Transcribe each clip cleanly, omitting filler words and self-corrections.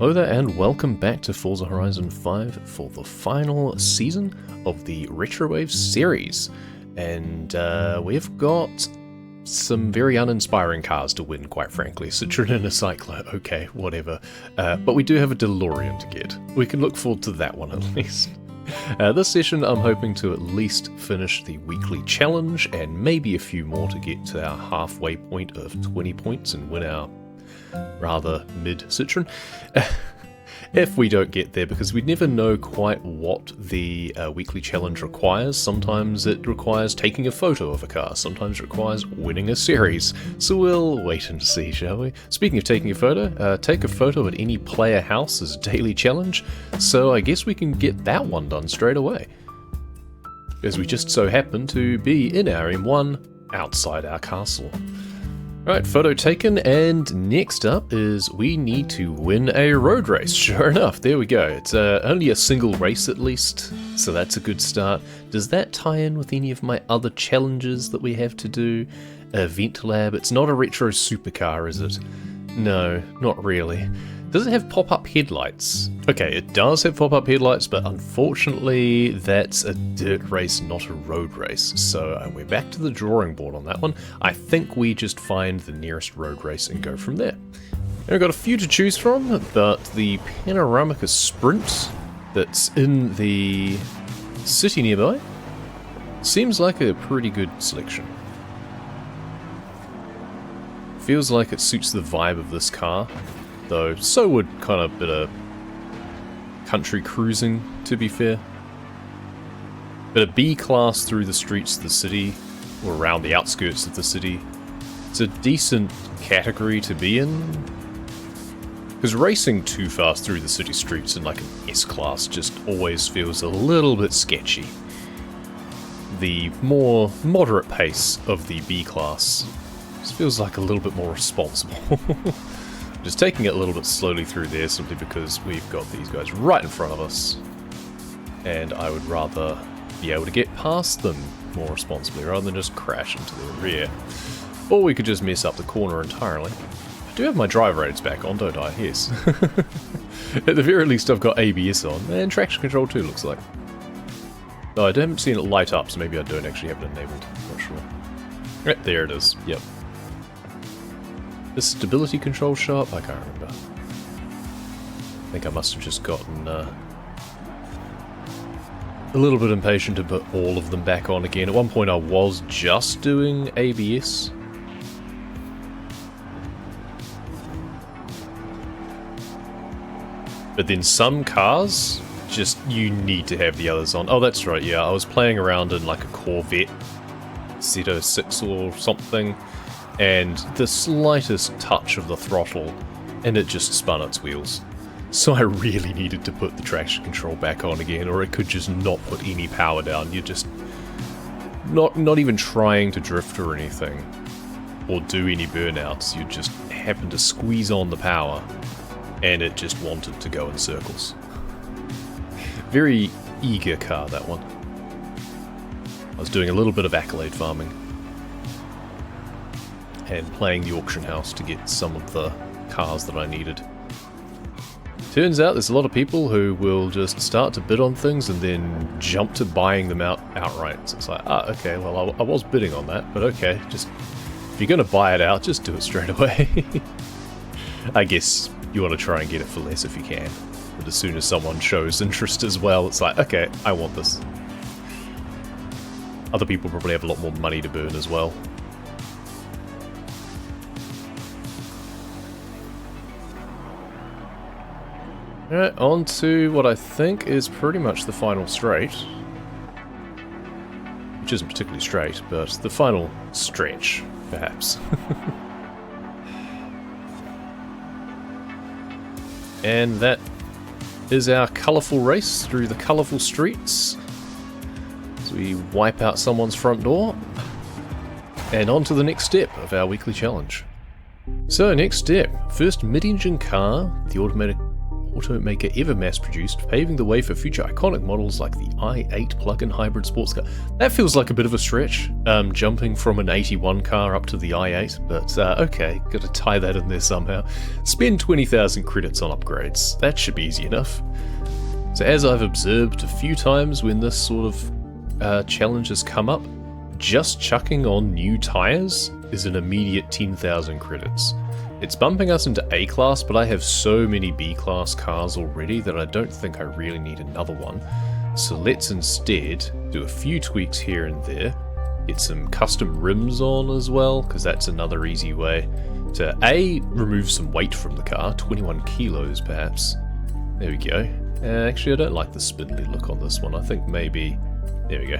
Hello there and welcome back to Forza Horizon 5 for the final season of the Retrowave series. And we've got some very uninspiring cars to win, quite frankly. Citroen and a Cycler, okay, whatever. But we do have a DeLorean to get. We can look forward to that one at least. This session I'm hoping to at least finish the weekly challenge and maybe a few more to get to our halfway point of 20 points and win our rather mid Citroen. If we don't get there, because we never know quite what the weekly challenge requires. Sometimes it requires taking a photo of a car, sometimes it requires winning a series. So we'll wait and see, shall we? Speaking of taking a photo, take a photo at any player house as a daily challenge, so I guess we can get that one done straight away. As we just so happen to be in our M1 outside our castle. Right, photo taken, and next up is we need to win a road race. Sure enough, there we go. It's only a single race at least, so that's a good start. Does that tie in with any of my other challenges that we have to do? Event Lab, it's not a retro supercar, is it? No, not really. Does it have pop-up headlights? Okay, it does have pop-up headlights, but unfortunately that's a dirt race, not a road race. So we're back to the drawing board on that one. I think we just find the nearest road race and go from there. And we've got a few to choose from, but the Panoramica Sprint that's in the city nearby seems like a pretty good selection. Feels like it suits the vibe of this car. Though, so would kind of a bit of country cruising, to be fair. But a B-class through the streets of the city, or around the outskirts of the city, it's a decent category to be in. Because racing too fast through the city streets in like an S-class just always feels a little bit sketchy. The more moderate pace of the B-class just feels like a little bit more responsible. Just taking it a little bit slowly through there simply because we've got these guys right in front of us. And I would rather be able to get past them more responsibly rather than just crash into their rear. Or we could just mess up the corner entirely. I do have my driver aids back on, don't I? Yes. At the very least I've got ABS on, and traction control too, looks like. No, I haven't seen it light up, so maybe I don't actually have it enabled. Not sure. Right, there it is. Yep. The stability control show up? I can't remember. I think I must have just gotten a little bit impatient to put all of them back on again. At one point I was just doing ABS. But then some cars, just you need to have the others on. Oh, that's right, yeah. I was playing around in like a Corvette Z06 or something. And the slightest touch of the throttle, and it just spun its wheels. So I really needed to put the traction control back on again, or it could just not put any power down. You're just not even trying to drift or anything, or do any burnouts. You just happen to squeeze on the power, and it just wanted to go in circles. Very eager car, that one. I was doing a little bit of accolade farming. And playing the auction house to get some of the cars that I needed. Turns out there's a lot of people who will just start to bid on things and then jump to buying them outright. So it's like, okay, well I was bidding on that, but okay, just if you're going to buy it out, just do it straight away. I guess you want to try and get it for less if you can. But as soon as someone shows interest as well, it's like, okay, I want this. Other people probably have a lot more money to burn as well. Alright, on to what I think is pretty much the final straight. Which isn't particularly straight, but the final stretch, perhaps. And that is our colourful race through the colourful streets. So we wipe out someone's front door. And on to the next step of our weekly challenge. So, next step. First mid-engine car, the automaker ever mass-produced, paving the way for future iconic models like the i8 plug-in hybrid sports car. That feels like a bit of a stretch, jumping from an 81 car up to the i8, but okay, gotta tie that in there somehow. Spend 20,000 credits on upgrades. That should be easy enough. So as I've observed a few times when this sort of challenge has come up, just chucking on new tyres is an immediate 10,000 credits. It's bumping us into A class, but I have so many B class cars already that I don't think I really need another one. So let's instead do a few tweaks here and there, get some custom rims on as well, because that's another easy way to A, remove some weight from the car, 21 kilos perhaps. There we go. Actually, I don't like the spindly look on this one. I think maybe... there we go.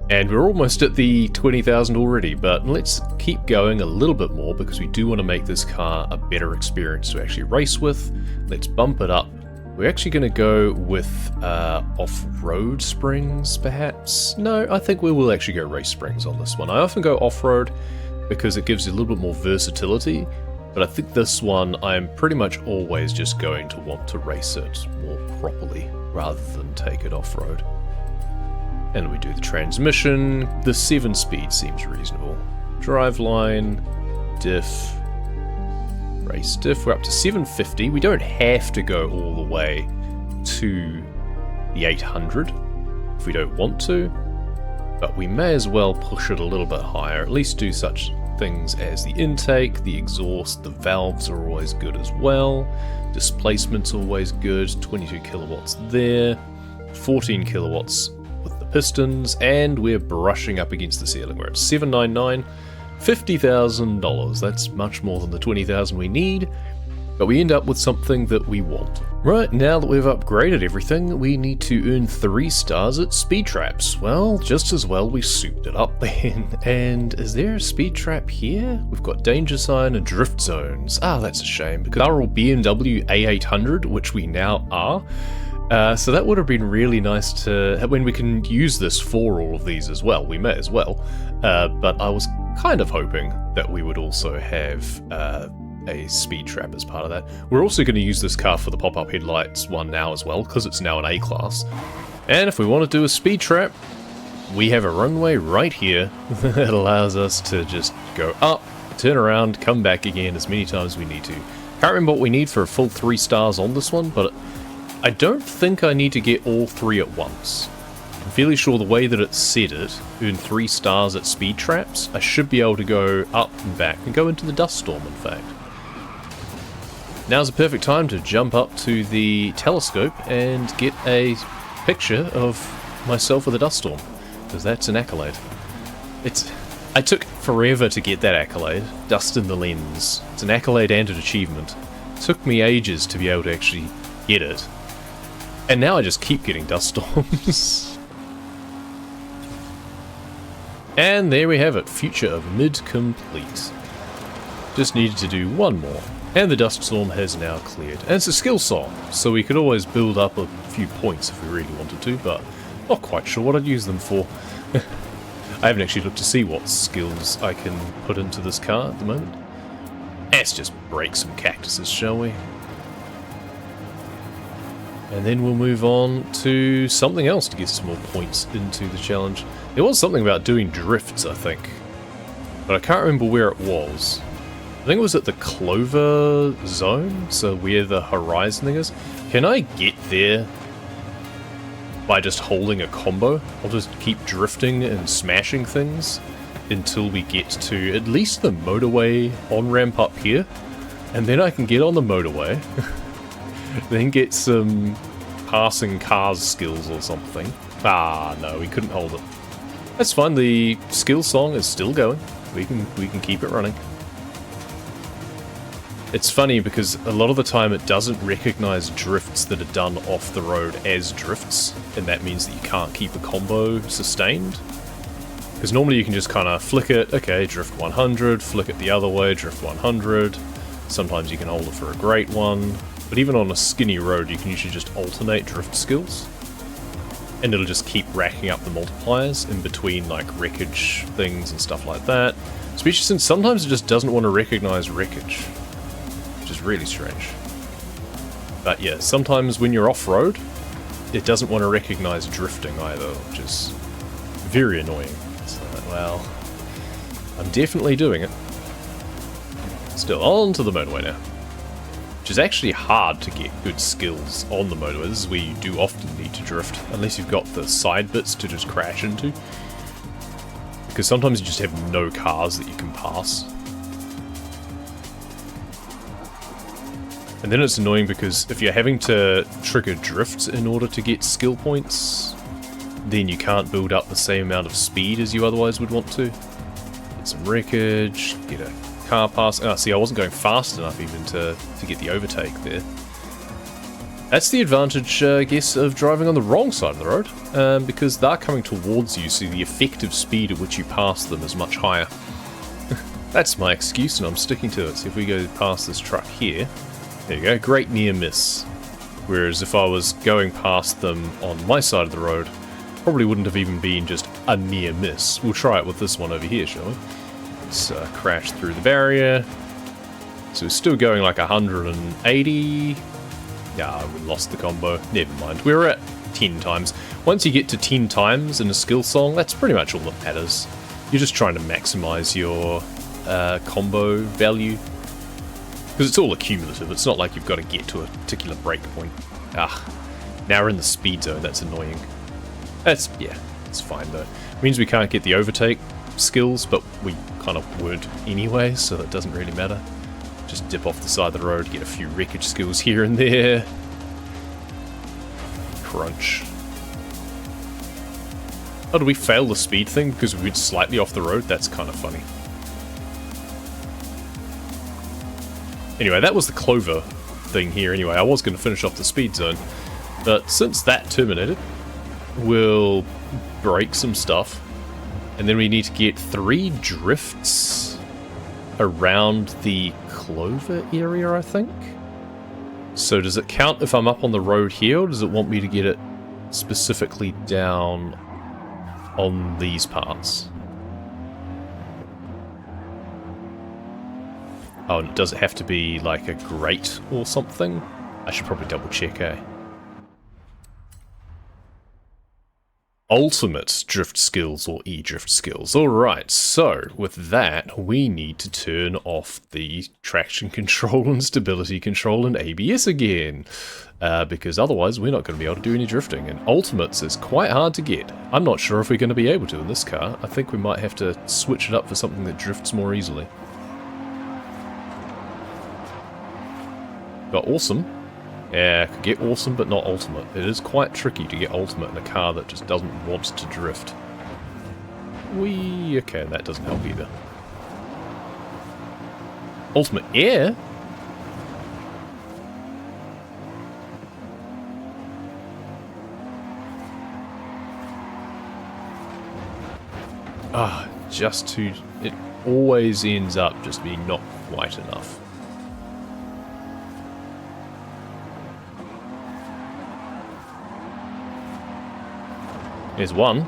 And we're almost at the 20,000 already, but let's keep going a little bit more because we do want to make this car a better experience to actually race with. Let's bump it up. We're actually going to go with off-road springs, perhaps? No, I think we will actually go race springs on this one. I often go off-road because it gives you a little bit more versatility, but I think this one I'm pretty much always just going to want to race it more properly rather than take it off-road. And we do the transmission. The 7-speed seems reasonable. Driveline, diff, race diff. We're up to 750. We don't have to go all the way to the 800 if we don't want to, but we may as well push it a little bit higher. At least do such things as the intake, the exhaust, the valves are always good as well. Displacement's always good. 22 kilowatts there. 14 kilowatts with the pistons, and we're brushing up against the ceiling. We're at 799, $50,000. That's much more than the 20,000 we need, but we end up with something that we want. Right, now that we've upgraded everything, we need to earn 3 stars at speed traps. Well, just as well we souped it up then. And is there a speed trap here? We've got danger sign and drift zones. Ah, that's a shame, because our BMW A800, which we now are, so that would have been really nice to, when we can use this for all of these as well, we may as well, but I was kind of hoping that we would also have a speed trap as part of that. We're also going to use this car for the pop-up headlights one now as well, because it's now an A-class. And if we want to do a speed trap, we have a runway right here that allows us to just go up, turn around, come back again as many times as we need to. Can't remember what we need for a full 3 stars on this one, but I don't think I need to get all 3 at once. I'm fairly sure the way that it's set it, earn 3 stars at speed traps, I should be able to go up and back and go into the dust storm, in fact. Now's a perfect time to jump up to the telescope and get a picture of myself with a dust storm, because that's an accolade. I took forever to get that accolade, dust in the lens. It's an accolade and an achievement. It took me ages to be able to actually get it. And now I just keep getting dust storms. And there we have it, future of mid complete. Just needed to do one more. And the dust storm has now cleared. And it's a skill song, so we could always build up a few points if we really wanted to, but not quite sure what I'd use them for. I haven't actually looked to see what skills I can put into this car at the moment. Let's just break some cactuses, shall we? And then we'll move on to something else to get some more points into the challenge. There was something about doing drifts, I think, but I can't remember where it was. I think it was at the Clover Zone, so where the horizon thing is. Can I get there by just holding a combo? I'll just keep drifting and smashing things until we get to at least the motorway on-ramp up here, and then I can get on the motorway, then get some passing cars skills or something. Ah, no, we couldn't hold it. That's fine, the skill song is still going. We can keep it running. It's funny because a lot of the time it doesn't recognize drifts that are done off the road as drifts, and that means that you can't keep a combo sustained. Because normally you can just kind of flick it, okay, drift 100, flick it the other way, drift 100. Sometimes you can hold it for a great one, but even on a skinny road you can usually just alternate drift skills. And it'll just keep racking up the multipliers in between like wreckage things and stuff like that. Especially since sometimes it just doesn't want to recognize wreckage. Which is really strange. But yeah, sometimes when you're off-road, it doesn't want to recognize drifting either, which is very annoying. So, well, I'm definitely doing it. Still, on to the motorway now. Which is actually hard to get good skills on the motorway. This is where you do often need to drift, unless you've got the side bits to just crash into. Because sometimes you just have no cars that you can pass. And then it's annoying because if you're having to trigger drifts in order to get skill points, then you can't build up the same amount of speed as you otherwise would want to. Get some wreckage, get a car pass. Oh, see, I wasn't going fast enough even to get the overtake there. That's the advantage, I guess, of driving on the wrong side of the road, because they're coming towards you, so the effective speed at which you pass them is much higher. That's my excuse, and I'm sticking to it. So if we go past this truck here, there you go, great near miss. Whereas if I was going past them on my side of the road, probably wouldn't have even been just a near miss. We'll try it with this one over here, shall we? Let's crash through the barrier. So we're still going like 180. Yeah, we lost the combo. Never mind. We're at 10 times. Once you get to 10 times in a skill song, that's pretty much all that matters. You're just trying to maximize your combo value. Because it's all accumulative. It's not like you've got to get to a particular breakpoint. Ah, now we're in the speed zone. That's annoying. Yeah, it's fine though. It means we can't get the overtake skills, but we kind of would anyway, so that doesn't really matter. Just dip off the side of the road, get a few wreckage skills here and there. Crunch. Oh, did we fail the speed thing because we went slightly off the road? That's kind of funny. Anyway, that was the clover thing here anyway. I was going to finish off the speed zone, but since that terminated, we'll break some stuff, and then we need to get 3 drifts around the clover area, I think. So does it count if I'm up on the road here, or does it want me to get it specifically down on these parts? Oh, and does it have to be like a grate or something? I should probably double check, eh? Ultimate drift skills or e-drift skills. Alright, so with that, we need to turn off the traction control and stability control and ABS again. Because otherwise we're not going to be able to do any drifting. And ultimates is quite hard to get. I'm not sure if we're going to be able to in this car. I think we might have to switch it up for something that drifts more easily. Got awesome. Yeah, I could get awesome, but not ultimate. It is quite tricky to get ultimate in a car that just doesn't want to drift. Okay, that doesn't help either. Ultimate air? Ah, just too... It always ends up just being not quite enough. There's one.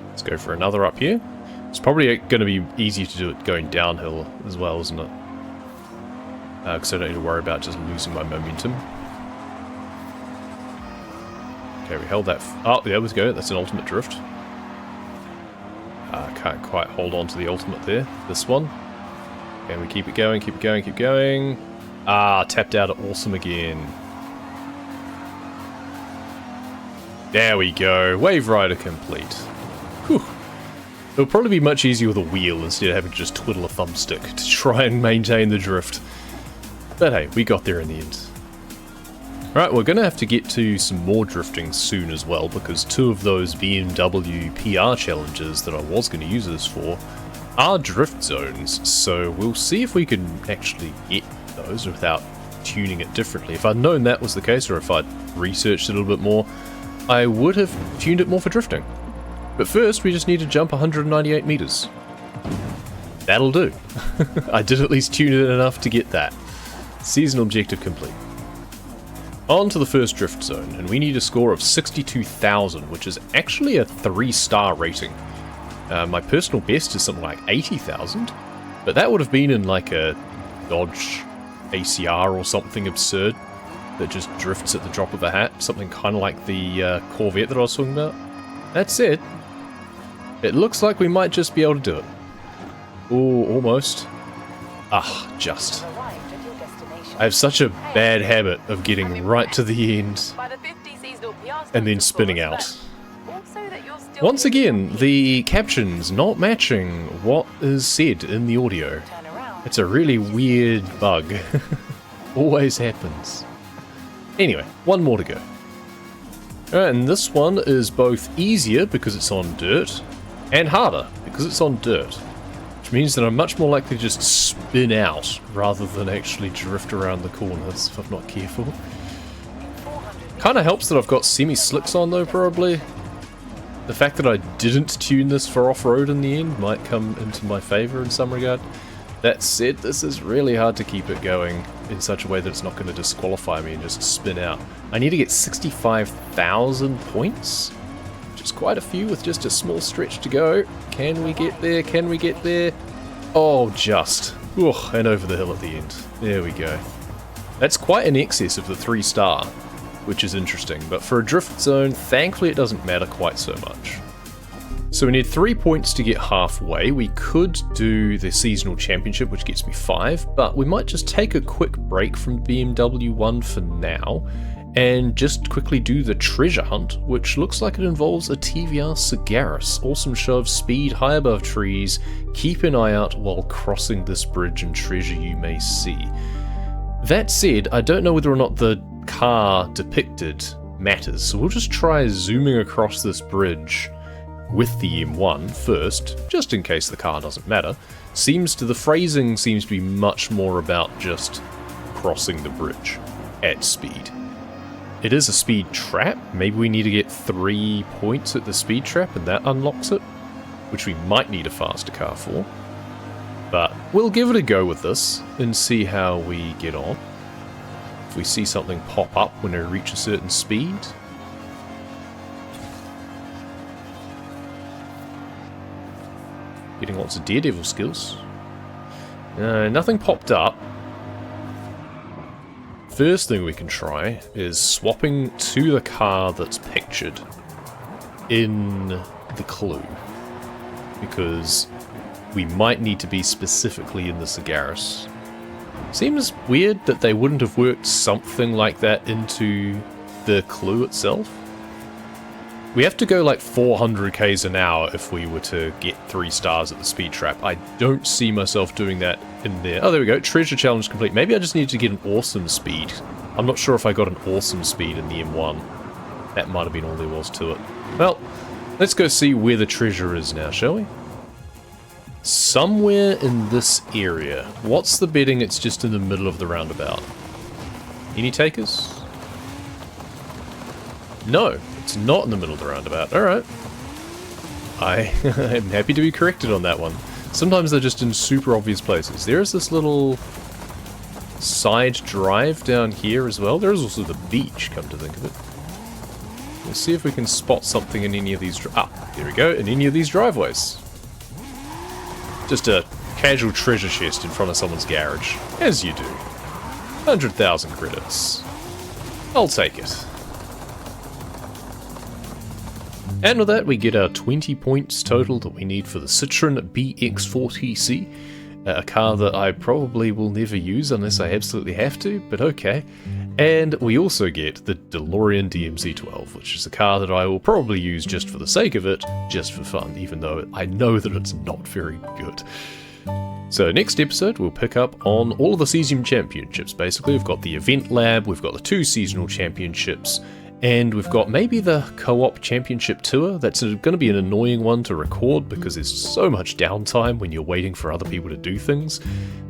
Let's go for another up here. It's probably going to be easier to do it going downhill as well, isn't it? Because I don't need to worry about just losing my momentum. Okay, we held that... Oh, there we go. That's an ultimate drift. Can't quite hold on to the ultimate there. This one. Okay, we keep it going, keep it going, keep going. Ah, tapped out at awesome again. There we go. Wave Rider complete. Whew. It'll probably be much easier with a wheel instead of having to just twiddle a thumbstick to try and maintain the drift. But hey, we got there in the end. Right, we're going to have to get to some more drifting soon as well, because 2 of those BMW PR challenges that I was going to use this for are drift zones, so we'll see if we can actually get those without tuning it differently. If I'd known that was the case, or if I'd researched it a little bit more, I would have tuned it more for drifting. But first, we just need to jump 198 meters. That'll do. I did at least tune it enough to get that. Season objective complete. On to the first drift zone, and we need a score of 62,000, which is actually a 3-star rating. My personal best is something like 80,000, but that would have been in like a Dodge ACR or something absurd that just drifts at the drop of a hat. Something kind of like the Corvette that I was talking about. That's it. It looks like we might just be able to do it. Oh, almost. Ah, just. I have such a bad habit of getting right to the end and then spinning out. Once again, the captions not matching what is said in the audio. It's a really weird bug. Always happens. Anyway, one more to go. Alright, and this one is both easier because it's on dirt, and harder because it's on dirt. Which means that I'm much more likely to just spin out rather than actually drift around the corners if I'm not careful. Kinda helps that I've got semi-slicks on though, probably. The fact that I didn't tune this for off-road in the end might come into my favour in some regard. That said, this is really hard to keep it going in such a way that it's not going to disqualify me and just spin out. I need to get 65,000 points, which is quite a few with just a small stretch to go. Can we get there? Can we get there? Oh, just. Ugh, and over the hill at the end. There we go. That's quite in excess of the 3-star. Which is interesting, but for a drift zone, thankfully it doesn't matter quite so much. So we need 3 points to get halfway. We could do the seasonal championship, which gets me 5, but we might just take a quick break from BMW 1 for now, and just quickly do the treasure hunt, which looks like it involves a TVR Sagaris. Awesome show of speed, high above trees, keep an eye out while crossing this bridge and treasure you may see. That said, I don't know whether or not the car depicted matters, so we'll just try zooming across this bridge with the M1 first, just in case the car doesn't matter. The phrasing seems to be much more about just crossing the bridge at speed. It is a speed trap. Maybe we need to get 3 points at the speed trap and that unlocks it, which we might need a faster car for. But we'll give it a go with this and see how we get on. If we see something pop up when we reach a certain speed. Getting lots of Daredevil skills. Nothing popped up. First thing we can try is swapping to the car that's pictured in the clue. Because we might need to be specifically in the Sagaris. Seems weird that they wouldn't have worked something like that into the clue itself. We have to go like 400 k's an hour if we were to get 3 stars at the speed trap. I don't see myself doing that in there. Oh, there we go. Treasure challenge complete. Maybe I just need to get an awesome speed. I'm not sure if I got an awesome speed in the M1. That might have been all there was to it. Well, let's go see where the treasure is now, shall we? Somewhere in this area. What's the betting it's just in the middle of the roundabout? Any takers? No, it's not in the middle of the roundabout. Alright. I am happy to be corrected on that one. Sometimes they're just in super obvious places. There is this little side drive down here as well. There is also the beach, come to think of it. Let's see if we can spot something in any of these... there we go, in any of these driveways. Just a casual treasure chest in front of someone's garage, as you do. 100,000 credits. I'll take it. And with that, we get our 20 points total that we need for the Citroen BX40C, a car that I probably will never use unless I absolutely have to, but okay. And we also get the DeLorean DMC-12, which is a car that I will probably use just for the sake of it, just for fun, even though I know that it's not very good. So next episode, we'll pick up on all of the season championships. Basically, we've got the event lab, we've got the 2 seasonal championships, and we've got maybe the co-op championship tour. That's going to be an annoying one to record because there's so much downtime when you're waiting for other people to do things.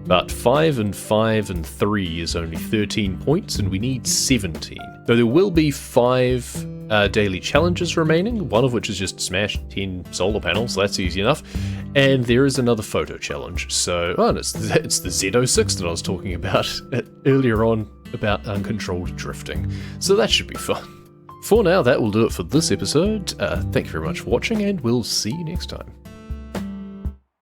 But 5 and 5 and 3 is only 13 points, and we need 17. Though there will be 5 daily challenges remaining, one of which is just smash 10 solar panels, that's easy enough. And there is another photo challenge. So, it's the Z06 that I was talking about earlier on about uncontrolled drifting. So that should be fun. For now, that will do it for this episode. Thank you very much for watching, and we'll see you next time.